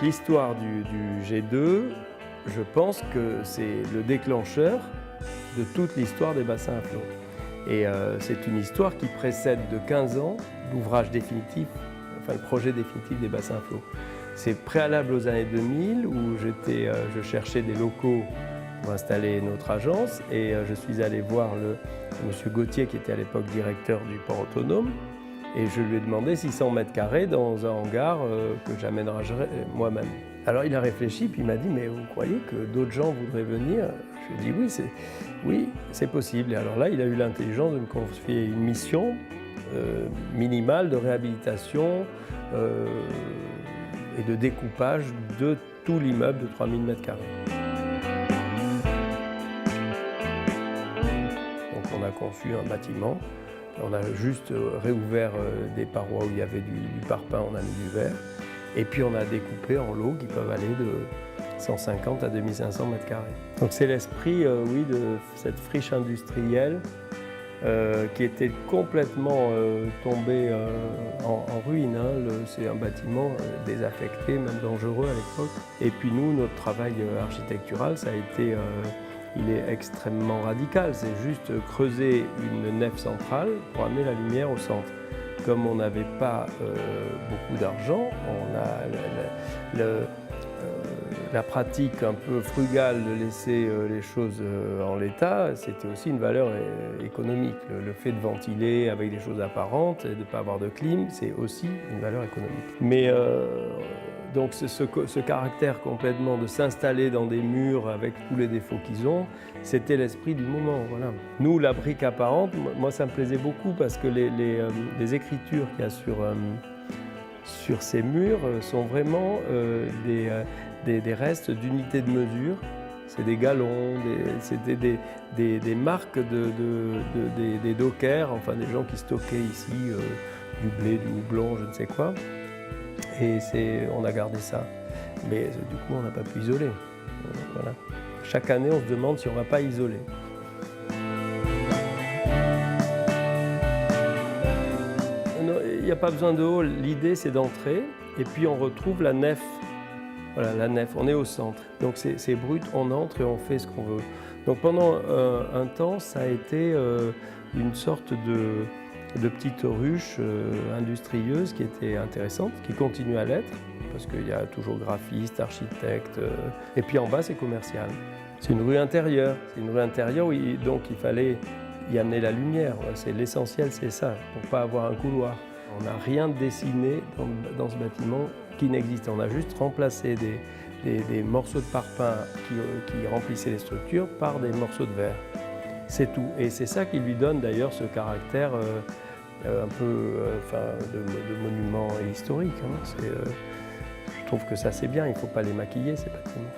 Donc l'histoire du G2, je pense que c'est le déclencheur de toute l'histoire des bassins à flot. Et c'est une histoire qui précède de 15 ans l'ouvrage définitif, enfin le projet définitif des bassins à flot. C'est préalable aux années 2000 où je cherchais des locaux pour installer notre agence et je suis allé voir M. Gauthier qui était à l'époque directeur du port autonome et je lui ai demandé 600 mètres carrés dans un hangar que j'amènerais moi-même. Alors il a réfléchi puis il m'a dit mais vous croyez que d'autres gens voudraient venir? Je lui ai dit oui, c'est possible. Et alors là il a eu l'intelligence de me confier une mission minimale de réhabilitation et de découpage de tout l'immeuble de 3000 mètres carrés. Donc on a conçu un bâtiment, on a juste réouvert des parois où il y avait du parpaing, on a mis du verre, et puis on a découpé en lots qui peuvent aller de 150 à 2500 mètres carrés. Donc c'est l'esprit, oui, de cette friche industrielle qui était complètement tombé en ruine. C'est un bâtiment désaffecté, même dangereux à l'époque. Et puis nous, notre travail architectural, ça a été, il est extrêmement radical. C'est juste creuser une nef centrale pour amener la lumière au centre. Comme on n'avait pas beaucoup d'argent, on a la pratique un peu frugale de laisser les choses en l'état, c'était aussi une valeur économique. Le fait de ventiler avec des choses apparentes et de ne pas avoir de clim, c'est aussi une valeur économique. Mais donc ce caractère complètement de s'installer dans des murs avec tous les défauts qu'ils ont, c'était l'esprit du moment. Voilà. Nous, la brique apparente, moi ça me plaisait beaucoup parce que les écritures qu'il y a sur ces murs sont vraiment des restes d'unités de mesure. C'est des galons, c'était des marques des dockers, enfin des gens qui stockaient ici du blé, du houblon, je ne sais quoi. Et on a gardé ça. Mais du coup, on n'a pas pu isoler. Voilà. Chaque année, on se demande si on ne va pas isoler. Il n'y a pas besoin de haut, l'idée c'est d'entrer et puis on retrouve la nef. Voilà, la nef, on est au centre. Donc c'est brut, on entre et on fait ce qu'on veut. Donc pendant un temps, ça a été une sorte de petite ruche industrieuse qui était intéressante, qui continue à l'être, parce qu'il y a toujours graphistes, architectes. Et puis en bas, c'est commercial. C'est une rue intérieure. C'est une rue intérieure où donc il fallait y amener la lumière. C'est l'essentiel, c'est ça, pour ne pas avoir un couloir. On n'a rien dessiné dans ce bâtiment qui n'existe. On a juste remplacé des morceaux de parpaing qui remplissaient les structures par des morceaux de verre. C'est tout. Et c'est ça qui lui donne d'ailleurs ce caractère un peu de monument historique. Je trouve que ça c'est bien, il ne faut pas les maquiller ces bâtiments.